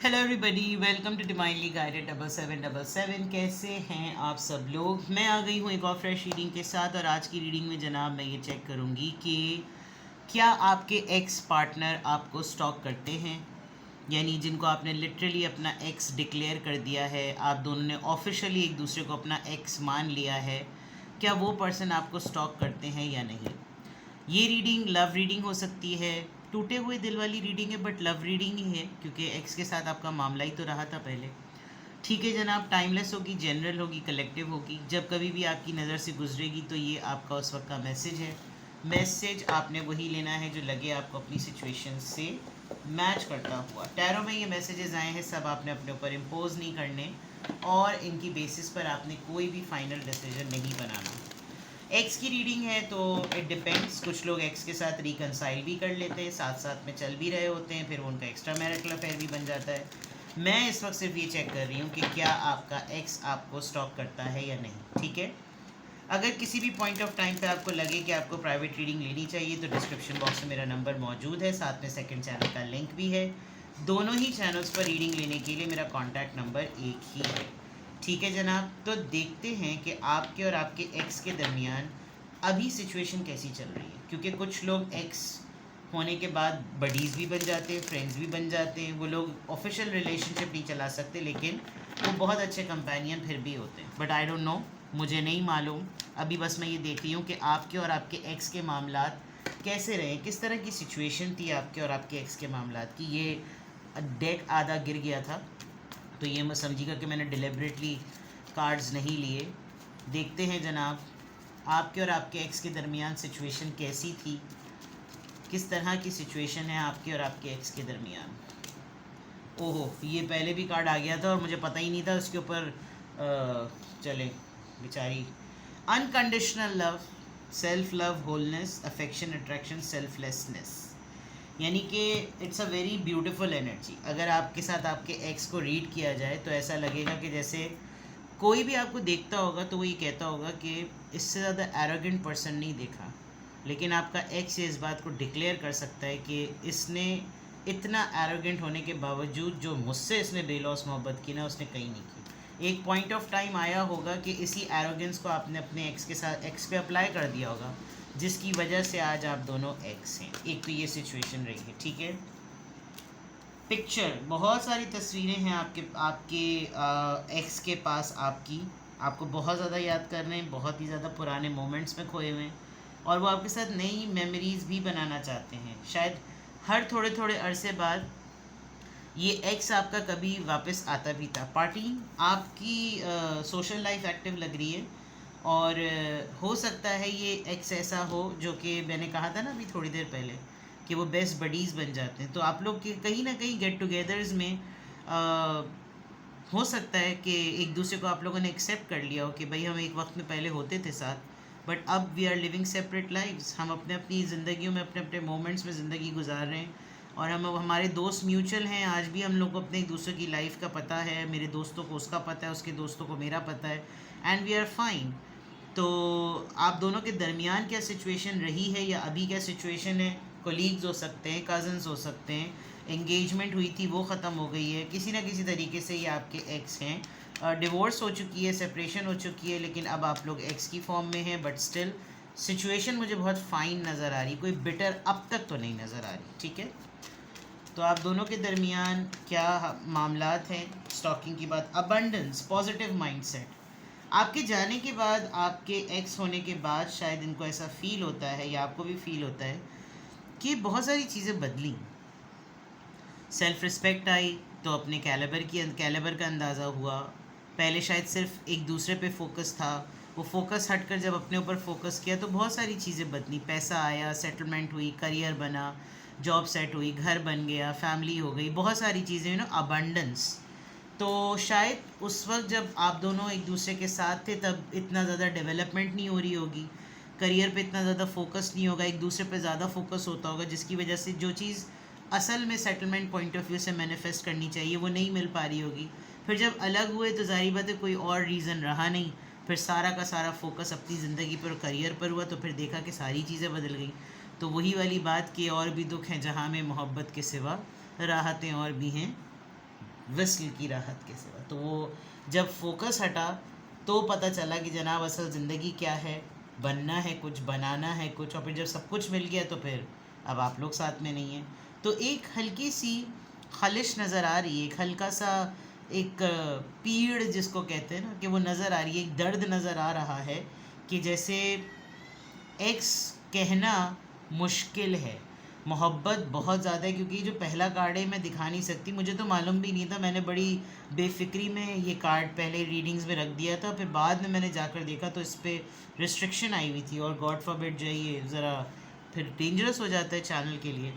Hello everybody, welcome to divinely guided 7777। कैसे हैं आप सब लोग। मैं आ गई हूँ एक और फ्रेश रीडिंग के साथ। और आज की रीडिंग में जनाब मैं ये चेक करूँगी कि क्या आपके एक्स पार्टनर आपको स्टॉक करते हैं, यानी जिनको आपने लिटरली अपना एक्स डिक्लेयर कर दिया है, आप दोनों ने ऑफिशियली एक दूसरे को अपना एक्स मान लिया है, क्या वो पर्सन आपको स्टॉक करते हैं या नहीं। ये रीडिंग लव रीडिंग हो सकती है, टूटे हुए दिल वाली रीडिंग है, बट लव रीडिंग ही है क्योंकि एक्स के साथ आपका मामला ही तो रहा था पहले। ठीक है जनाब, टाइमलेस होगी, जनरल होगी, कलेक्टिव होगी। जब कभी भी आपकी नज़र से गुजरेगी तो ये आपका उस वक्त का मैसेज है। मैसेज आपने वही लेना है जो लगे आपको अपनी सिचुएशन से मैच करता हुआ। टैरो में ये मैसेजेस आए हैं, सब आपने अपने ऊपर इम्पोज नहीं करने और इनकी बेसिस पर आपने कोई भी फाइनल डिसीजन नहीं बनाना। एक्स की रीडिंग है तो इट डिपेंड्स। कुछ लोग एक्स के साथ रिकनसाइल भी कर लेते हैं, साथ साथ में चल भी रहे होते हैं, फिर उनका एक्स्ट्रा मैरिटल अफेयर भी बन जाता है। मैं इस वक्त सिर्फ ये चेक कर रही हूँ कि क्या आपका एक्स आपको स्टॉक करता है या नहीं। ठीक है, अगर किसी भी पॉइंट ऑफ टाइम पे आपको लगे कि आपको प्राइवेट रीडिंग लेनी चाहिए तो डिस्क्रिप्शन बॉक्स में मेरा नंबर मौजूद है, साथ में सेकंड चैनल का लिंक भी है। दोनों ही चैनल्स पर रीडिंग लेने के लिए मेरा कॉन्टैक्ट नंबर एक ही है। ठीक है जनाब, तो देखते हैं कि आपके और आपके एक्स के दरमियान अभी सिचुएशन कैसी चल रही है। क्योंकि कुछ लोग एक्स होने के बाद बडीज़ भी बन जाते हैं, फ्रेंड्स भी बन जाते हैं। वो लोग ऑफिशियल रिलेशनशिप नहीं चला सकते, लेकिन वो बहुत अच्छे कंपेनियन फिर भी होते हैं। बट आई डोंट नो, मुझे नहीं मालूम। अभी बस मैं ये देख रही हूँ कि आपके और आपके एक्स के मामलात कैसे रहे, किस तरह की सिचुएशन थी आपके और आपके एक्स के मामलात की। ये डेक आधा गिर गया था तो ये मैं समझिएगा कि मैंने डिलिबरेटली कार्ड्स नहीं लिए। देखते हैं जनाब, आपके और आपके एक्स के दरमियान सिचुएशन कैसी थी, किस तरह की सिचुएशन है आपके और आपके एक्स के दरमियान। ओहो, ये पहले भी कार्ड आ गया था और मुझे पता ही नहीं था उसके ऊपर। चले बेचारी। Unconditional love, self love, wholeness, affection, attraction, selflessness, यानी कि it's a very beautiful energy. अगर आपके साथ आपके एक्स को रीड किया जाए तो ऐसा लगेगा कि जैसे कोई भी आपको देखता होगा तो वो ये कहता होगा कि इससे ज़्यादा एरोगेंट पर्सन नहीं देखा। लेकिन आपका एक्स इस बात को डिक्लेयर कर सकता है कि इसने इतना एरोगेंट होने के बावजूद जो मुझसे इसने बेलौस मोहब्बत की ना, उसने कहीं नहीं की। एक पॉइंट ऑफ टाइम आया होगा कि इसी एरोगेंस को आपने अपने एक्स के साथ एक्स पे अप्लाई कर दिया होगा, जिसकी वजह से आज आप दोनों एक्स हैं। एक तो ये सिचुएशन रही है। ठीक है, पिक्चर, बहुत सारी तस्वीरें हैं आपके आपके एक्स के पास आपको बहुत ज़्यादा याद कर रहे हैं, बहुत ही ज़्यादा पुराने मोमेंट्स में खोए हुए हैं और वो आपके साथ नई मेमोरीज़ भी बनाना चाहते हैं। शायद हर थोड़े थोड़े अरसे बाद ये एक्स आपका कभी वापस आता भी था। पार्टी आपकी सोशल लाइफ एक्टिव लग रही है और हो सकता है ये एक्स ऐसा हो जो कि मैंने कहा था ना अभी थोड़ी देर पहले कि वो बेस्ट बडीज़ बन जाते हैं। तो आप लोग के कहीं ना कहीं गेट टुगेदर्स में हो सकता है कि एक दूसरे को आप लोगों ने एक्सेप्ट कर लिया हो कि भाई हम एक वक्त में पहले होते थे साथ, बट अब we are living separate lives. हम अपने अपनी ज़िंदगियों में अपने अपने मोमेंट्स में ज़िंदगी गुजार रहे हैं और हम हमारे दोस्त म्यूचुअल हैं। आज भी हम लोग को अपने एक दूसरे की लाइफ का पता है, मेरे दोस्तों को उसका पता है, उसके दोस्तों को मेरा पता है, एंड वी आर फाइन। तो आप दोनों के दरमियान क्या सिचुएशन रही है या अभी क्या सिचुएशन है, कोलीग्स हो सकते हैं, कज़न्स हो सकते हैं, एंगेजमेंट हुई थी वो ख़त्म हो गई है, किसी ना किसी तरीके से ये आपके एक्स हैं। डिवोर्स हो चुकी है, सेपरेशन हो चुकी है, लेकिन अब आप लोग एक्स की फॉर्म में हैं, बट स्टिल सिचुएशन मुझे बहुत फ़ाइन नज़र आ रही, कोई बिटर अब तक तो नहीं नज़र आ रही। ठीक है, तो आप दोनों के दरमियान क्या मामलात हैं। स्टॉकिंग की बात, अबंडेंस, पॉजिटिव माइंडसेट। आपके जाने के बाद, आपके एक्स होने के बाद शायद इनको ऐसा फ़ील होता है या आपको भी फील होता है कि बहुत सारी चीज़ें बदली। सेल्फ़ रिस्पेक्ट आई तो अपने कैलिबर का अंदाज़ा हुआ। पहले शायद सिर्फ एक दूसरे पे फोकस था, वो फोकस हटकर जब अपने ऊपर फोकस किया तो बहुत सारी चीज़ें बदली। पैसा आया, सेटलमेंट हुई, करियर बना, जॉब सेट हुई, घर बन गया, फैमिली हो गई, बहुत सारी चीज़ें, अबंडेंस। तो शायद उस वक्त जब आप दोनों एक दूसरे के साथ थे तब इतना ज़्यादा डेवलपमेंट नहीं हो रही होगी, करियर पे इतना ज़्यादा फोकस नहीं होगा, एक दूसरे पे ज़्यादा फोकस होता होगा, जिसकी वजह से जो चीज़ असल में सेटलमेंट पॉइंट ऑफ व्यू से मैनिफेस्ट करनी चाहिए वो नहीं मिल पा रही होगी। फिर जब अलग हुए तो ज़ाहिर बात है कोई और रीज़न रहा नहीं, फिर सारा का सारा फोकस अपनी ज़िंदगी पर, करियर पर हुआ, तो फिर देखा कि सारी चीज़ें बदल गई। तो वही वाली बात कि और भी दुख हैं जहाँ में मोहब्बत के सिवा राहतें और भी हैं विस्ल की राहत के सिवा। तो वो जब फोकस हटा तो पता चला कि जनाब असल ज़िंदगी क्या है, बनना है कुछ, बनाना है कुछ, और फिर जब सब कुछ मिल गया तो फिर अब आप लोग साथ में नहीं हैं। तो एक हल्की सी खलिश नज़र आ रही है, एक हल्का सा एक पीड़ जिसको कहते हैं ना, कि वो नज़र आ रही है, एक दर्द नज़र आ रहा है कि जैसे एक्स कहना मुश्किल है, मोहब्बत बहुत ज़्यादा है। क्योंकि जो पहला कार्ड है मैं दिखा नहीं सकती, मुझे तो मालूम भी नहीं था, मैंने बड़ी बेफिक्री में ये कार्ड पहले रीडिंग्स में रख दिया था, फिर बाद में मैंने जाकर देखा तो इस पर रिस्ट्रिक्शन आई हुई थी, और गॉड फॉरबिड जो है ये ज़रा फिर डेंजरस हो जाता है चैनल के लिए।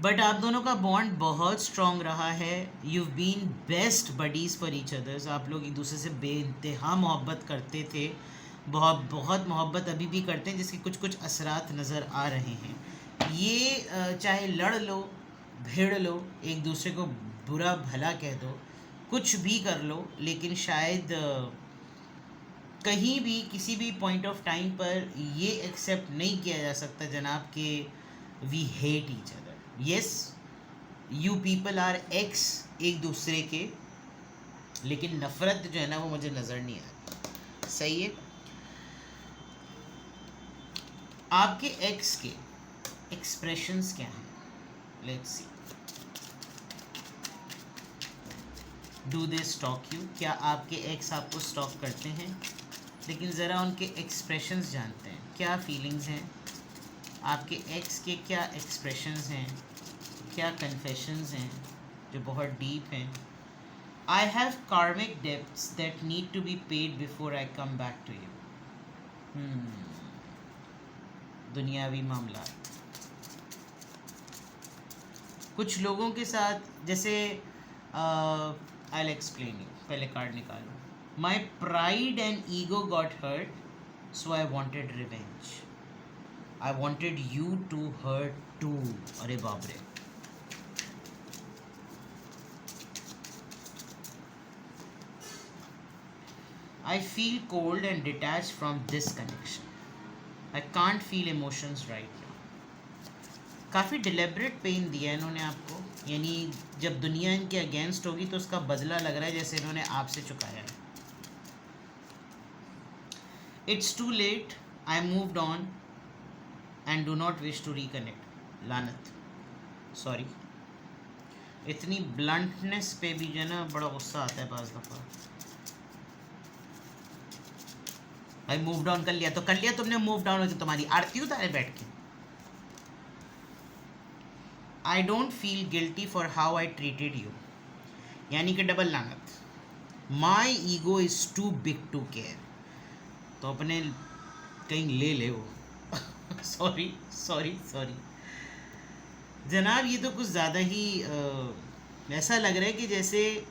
बट आप दोनों का बॉन्ड बहुत स्ट्रॉन्ग रहा है, you been best buddies for each others. आप लोग एक दूसरे से बेइंतहा मोहब्बत करते थे, बहुत बहुत मोहब्बत अभी भी करते हैं, जिसके कुछ कुछ असरात नज़र आ रहे हैं। ये चाहे लड़ लो, भिड़ लो, एक दूसरे को बुरा भला कह दो, कुछ भी कर लो, लेकिन शायद कहीं भी किसी भी पॉइंट ऑफ टाइम पर ये एक्सेप्ट नहीं किया जा सकता जनाब कि we hate each other. Yes, you people are ex एक दूसरे के, लेकिन नफ़रत जो है ना वो मुझे नज़र नहीं आ रही। सही है। आपके एक्स के एक्सप्रेशंस क्या हैं? Let's see. Do they stock you? क्या आपके एक्स आपको स्टॉक करते हैं? लेकिन ज़रा उनके एक्सप्रेशंस जानते हैं, क्या फीलिंग्स हैं आपके एक्स के, क्या एक्सप्रेशंस हैं, क्या कन्फेशंस हैं जो बहुत डीप हैं। I have karmic debts that need to be paid before I come back to you. दुनियावी मामला। कुछ लोगों के साथ जैसे आई विल एक्सप्लेन यू, पहले कार्ड निकालो। My pride and ego got hurt, so I wanted revenge. I wanted you to hurt too. अरे बाप रे, I feel cold and detached from this connection. I can't feel emotions right now. काफ़ी डिलेबरेट pen दिया है इन्होंने आपको, यानी जब दुनिया इनके अगेंस्ट होगी तो उसका बदला लग रहा है जैसे इन्होंने आपसे चुकाया है। It's too late. I moved on and do not wish to reconnect. लानत, सॉरी। इतनी ब्लंटनेस पे भी जो है ना बड़ा गुस्सा आता है बाज़ दफ़ा। भाई मूव डाउन कर लिया तो कर लिया, तुमने मूव डाउन होकर तुम्हारी आरती उतारे बैठ के। I don't feel guilty for how I treated you, यानी कि डबल लानत। My ego is too big to care, तो अपने कहीं ले ले वो। सॉरी सॉरी सॉरी जनाब, ये तो कुछ ज़्यादा ही ऐसा लग रहा है कि जैसे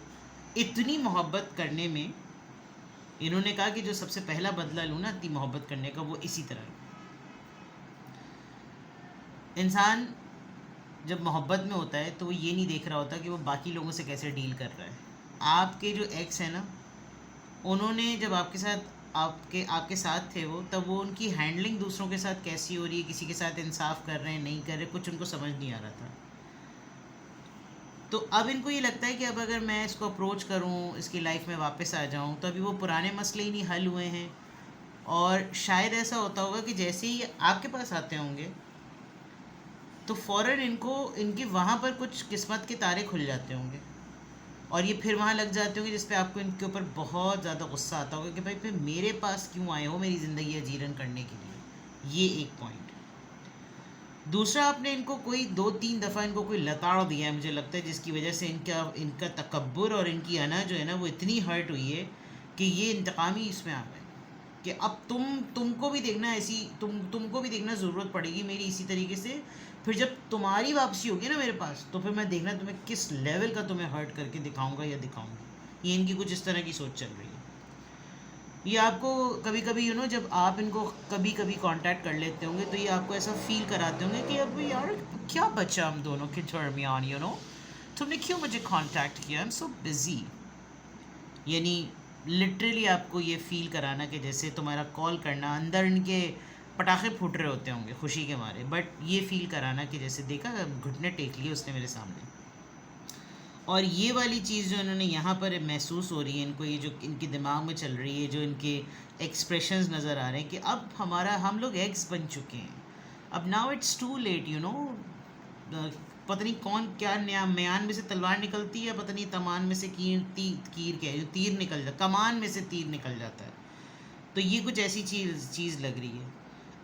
इतनी मोहब्बत करने में इन्होंने कहा कि जो सबसे पहला बदला लूँ ना इतनी मोहब्बत करने का, वो इसी तरह। इंसान जब मोहब्बत में होता है तो वो ये नहीं देख रहा होता कि वो बाकी लोगों से कैसे डील कर रहा है। आपके जो एक्स है ना, उन्होंने जब आपके साथ थे वो, तब वो उनकी हैंडलिंग दूसरों के साथ कैसी हो रही है, किसी के साथ इंसाफ कर रहे हैं नहीं कर रहे, कुछ उनको समझ नहीं आ रहा था। तो अब इनको ये लगता है कि अब अगर मैं इसको अप्रोच करूं, इसकी लाइफ में वापस आ जाऊं, तो अभी वो पुराने मसले ही नहीं हल हुए हैं। और शायद ऐसा होता होगा कि जैसे ही आपके पास आते होंगे तो फ़ौरन इनकी वहाँ पर कुछ किस्मत के तारे खुल जाते होंगे, और ये फिर वहाँ लग जाते होंगे, जिस पे आपको इनके ऊपर बहुत ज़्यादा गुस्सा आता होगा कि भाई फिर मेरे पास क्यों आए हो मेरी ज़िंदगी अजीरन करने के लिए। ये एक पॉइंट। दूसरा, आपने इनको कोई 2-3 दफ़ा इनको कोई लताड़ दिया है मुझे लगता है, जिसकी वजह से इनका तकब्बुर और इनकी अना जो है ना वो इतनी हर्ट हुई है कि ये इंतकामी इसमें आ गए कि अब तुमको भी देखना ऐसी तुमको भी देखना ज़रूरत पड़ेगी मेरी इसी तरीके से। फिर जब तुम्हारी वापसी होगी ना मेरे पास, तो फिर मैं देखना तुम्हें किस लेवल का तुम्हें हर्ट करके दिखाऊंगा या दिखाऊंगी। ये इनकी कुछ इस तरह की सोच चल रही है। ये आपको कभी कभी जब आप इनको कभी कभी कांटेक्ट कर लेते होंगे तो ये आपको ऐसा फील कराते होंगे कि अब यार क्या बचा हम दोनों के दरमियान, तुमने क्यों मुझे कांटेक्ट किया, आई एम सो बिज़ी। यानी लिटरली आपको ये फील कराना कि जैसे तुम्हारा कॉल करना, अंदर इनके पटाखे फूट रहे होते होंगे खुशी के मारे, बट ये फील कराना कि जैसे देखा घुटने टेक लिए उसने मेरे सामने। और ये वाली चीज़ जो इन्होंने यहाँ पर महसूस हो रही है इनको, ये जो इनके दिमाग में चल रही है, जो इनके एक्सप्रेशंस नज़र आ रहे हैं कि अब हम लोग एक्स बन चुके हैं, अब now it's too late, you know. पता नहीं कौन क्या नया म्यान में से तलवार निकलती है, पता नहीं तमान में से कीर क्या है, तीर निकल जाता, कमान में से तीर निकल जाता है। तो ये कुछ ऐसी चीज़ लग रही है।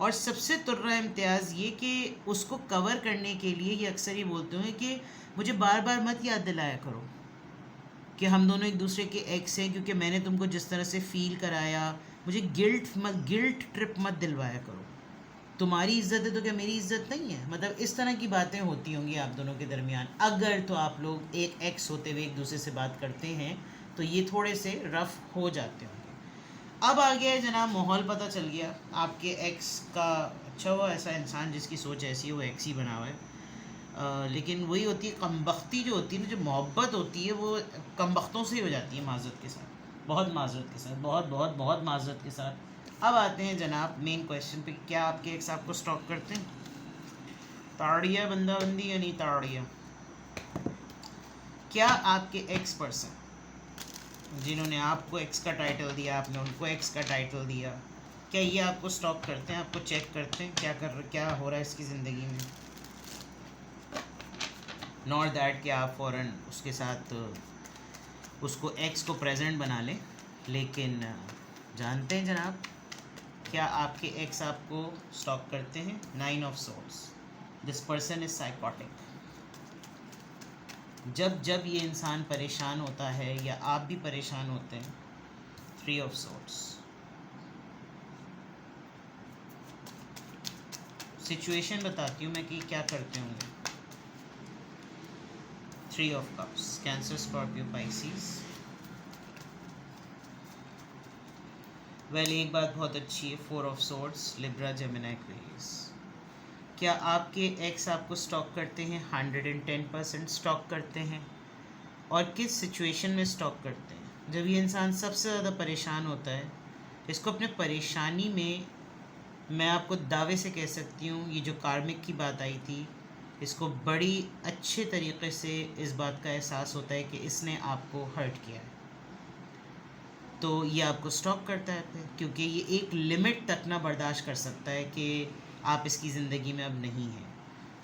और सबसे तुर्रा इम्तियाज़ ये कि उसको कवर करने के लिए ये अक्सर ही बोलते हैं कि मुझे बार बार मत याद दिलाया करो कि हम दोनों एक दूसरे के एक्स हैं, क्योंकि मैंने तुमको जिस तरह से फ़ील कराया, मुझे गिल्ट ट्रिप मत दिलवाया करो। तुम्हारी इज्जत है तो क्या मेरी इज्जत नहीं है? मतलब इस तरह की बातें होती होंगी आप दोनों के दरमियान। अगर तो आप लोग एक एक्स होते हुए एक दूसरे से बात करते हैं तो ये थोड़े से रफ़ हो जाते होंगे। अब आ गया है जनाब माहौल, पता चल गया आपके एक्स का। अच्छा हुआ ऐसा इंसान जिसकी सोच ऐसी है वो एक्स ही बना हुआ है। लेकिन वही होती है कमबख्ती जो होती है ना, जो मोहब्बत होती है वो कमबख्तों से ही हो जाती है, माजरत के साथ, बहुत माजरत के साथ, बहुत बहुत बहुत माजरत के साथ। अब आते हैं जनाब मेन क्वेश्चन पे, क्या आपके एक्स आपको स्टॉक करते हैं? ताड़िया बंदाबंदी या नहीं ताड़िया? क्या आपके एक्स पर्सन जिन्होंने आपको एक्स का टाइटल दिया, आपने उनको एक्स का टाइटल दिया, क्या ये आपको स्टॉक करते हैं, आपको चेक करते हैं क्या हो रहा है इसकी ज़िंदगी में? नॉट दैट कि आप फ़ौरन उसके साथ उसको एक्स को प्रेजेंट बना लें, लेकिन जानते हैं जनाब क्या आपके एक्स आपको स्टॉक करते हैं? 9 of swords. This person is psychotic. जब ये इंसान परेशान होता है या आप भी परेशान होते हैं, 3 ऑफ सोर्ड्स। सिचुएशन बताती हूँ मैं कि क्या करते होंगे। 3 of cups, cancer, Scorpio, Pisces. Well, एक बात बहुत अच्छी है, 4 of swords, Libra, Gemini, Aquarius. क्या आपके एक्स आपको स्टॉक करते हैं? 110% स्टॉक करते हैं। और किस सिचुएशन में स्टॉक करते हैं? जब ये इंसान सबसे ज़्यादा परेशान होता है, इसको अपने परेशानी में, मैं आपको दावे से कह सकती हूँ, ये जो कार्मिक की बात आई थी, इसको बड़ी अच्छे तरीके से इस बात का एहसास होता है कि इसने आपको हर्ट किया है, तो ये आपको स्टॉक करता है फिर, क्योंकि ये एक लिमिट तक ना बर्दाश्त कर सकता है कि आप इसकी ज़िंदगी में अब नहीं हैं।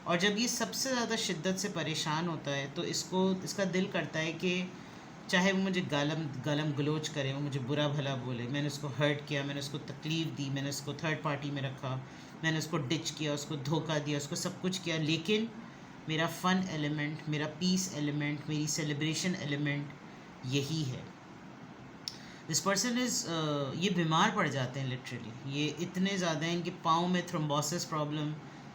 और जब ये सबसे ज़्यादा शिद्दत से परेशान होता है तो इसका दिल करता है कि चाहे वो मुझे गलम गलोच करे, वो मुझे बुरा भला बोले, मैंने उसको हर्ट किया, मैंने उसको तकलीफ़ दी, मैंने उसको थर्ड पार्टी में रखा, मैंने उसको डिच किया, उसको धोखा दिया, उसको सब कुछ किया, लेकिन मेरा फ़न एलिमेंट, मेरा पीस एलिमेंट, मेरी सेलिब्रेशन एलिमेंट यही है। दिस पर्सन इज़ ये बीमार पड़ जाते हैं लिटरली, ये इतने ज़्यादा हैं, इनके पाँव में thrombosis problem,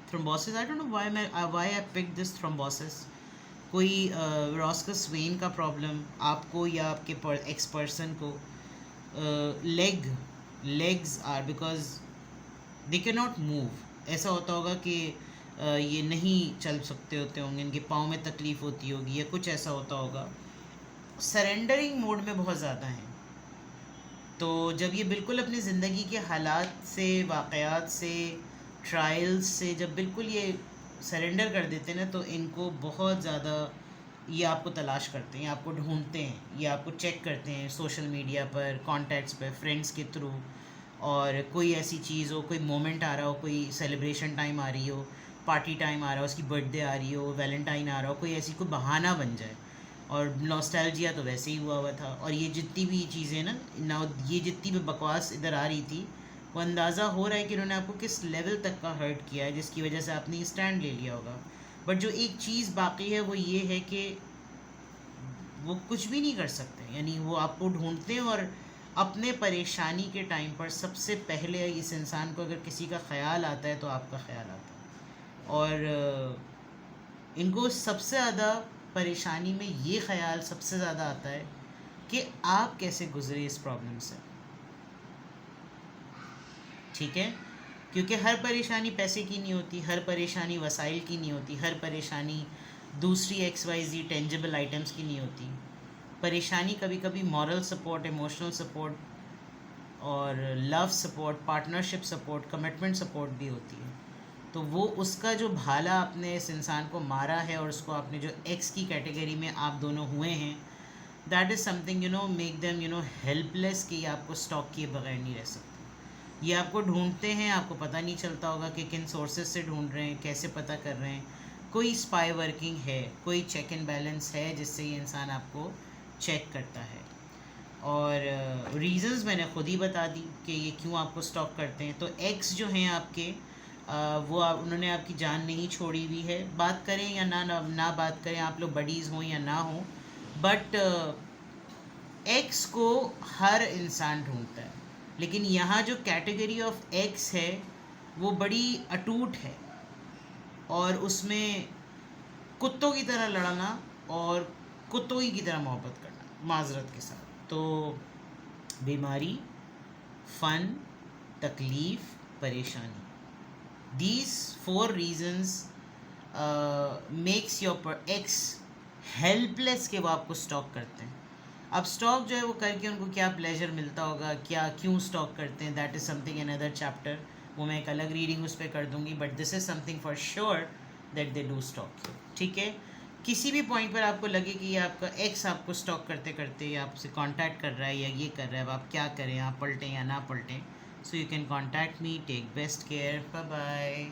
thrombosis, I don't know why I pick this thrombosis, कोई रॉस्कस वेन का प्रॉब्लम आपको या आपके एक्स पर्सन को। Legs are, because they can not move, ऐसा होता होगा कि ये नहीं चल सकते होते होंगे, इनके पाँव में तकलीफ़ होती होगी या कुछ ऐसा होता होगा। सरेंडरिंग मोड में बहुत ज़्यादा हैं। तो जब ये बिल्कुल अपनी ज़िंदगी के हालात से, वाक़यात से, ट्रायल्स से जब बिल्कुल ये सरेंडर कर देते हैं ना, तो इनको बहुत ज़्यादा ये आपको तलाश करते हैं, आपको ढूंढते हैं, ये आपको चेक करते हैं सोशल मीडिया पर, कॉन्टैक्ट्स पर, फ्रेंड्स के थ्रू। और कोई ऐसी चीज़ हो, कोई मोमेंट आ रहा हो, कोई सेलिब्रेशन टाइम आ रही हो, पार्टी टाइम आ रहा हो, उसकी बर्थडे आ रही हो, वैलेंटाइन आ रहा हो, कोई ऐसी कोई बहाना बन जाए। और नॉस्टैल्जिया तो वैसे ही हुआ था। और ये जितनी भी चीज़ें ना ये जितनी भी बकवास इधर आ रही थी, वो अंदाज़ा हो रहा है कि इन्होंने आपको किस लेवल तक का हर्ट किया है, जिसकी वजह से आपने ये स्टैंड ले लिया होगा। बट जो एक चीज़ बाकी है वो ये है कि वो कुछ भी नहीं कर सकते, यानी वो आपको ढूंढते हैं, और अपने परेशानी के टाइम पर सबसे पहले इस इंसान को अगर किसी का ख्याल आता है तो आपका ख्याल आता है। और इनको सबसे ज़्यादा परेशानी में ये ख़याल सबसे ज़्यादा आता है कि आप कैसे गुजरे इस प्रॉब्लम से, ठीक है? क्योंकि हर परेशानी पैसे की नहीं होती, हर परेशानी वसाइल की नहीं होती, हर परेशानी दूसरी XYZ टेंजिबल आइटम्स की नहीं होती। परेशानी कभी कभी मॉरल सपोर्ट, इमोशनल सपोर्ट और love support, partnership support, commitment support भी होती है। तो वो उसका जो भाला आपने इस इंसान को मारा है और उसको आपने जो एक्स की कैटेगरी में आप दोनों हुए हैं, that is something make them helpless कि ये आपको स्टॉक किए बगैर नहीं रह सकते। ये आपको ढूंढते हैं, आपको पता नहीं चलता होगा कि किन सोर्सेज से ढूंढ रहे हैं, कैसे पता कर रहे हैं। कोई स्पाई वर्किंग है, कोई चेक एंड बैलेंस है जिससे ये इंसान आपको चेक करता है। और रीज़न्स मैंने खुद ही बता दी कि ये क्यों आपको स्टॉक करते हैं। तो एक्स जो हैं आपके, उन्होंने आपकी जान नहीं छोड़ी हुई है। बात करें या ना बात करें, आप लोग बडीज़ हों या ना हों, बट एक्स को हर इंसान ढूंढता है। लेकिन यहाँ जो कैटेगरी ऑफ एक्स है वो बड़ी अटूट है, और उसमें कुत्तों की तरह लड़ना और कुत्तों ही की तरह मोहब्बत करना, माजरत के साथ। तो बीमारी, फ़न, तकलीफ़, परेशानी, these 4 reasons makes your x helpless के वो आपको स्टॉक करते हैं। अब स्टॉक जो है वो करके उनको क्या प्लेजर मिलता होगा, क्या क्यों स्टॉक करते हैं, that is something another chapter. वो मैं एक अलग रीडिंग उस पर कर दूंगी, but this is something for sure that they do stock you. ठीक है, किसी भी पॉइंट पर आपको लगे कि ये आपका एक्स आपको स्टॉक करते करते या आपसे कांटेक्ट कर रहा है या ये कर रहा है, अब आप क्या करें, आप पलटें या ना पलटें। So you can contact me, take best care, bye bye.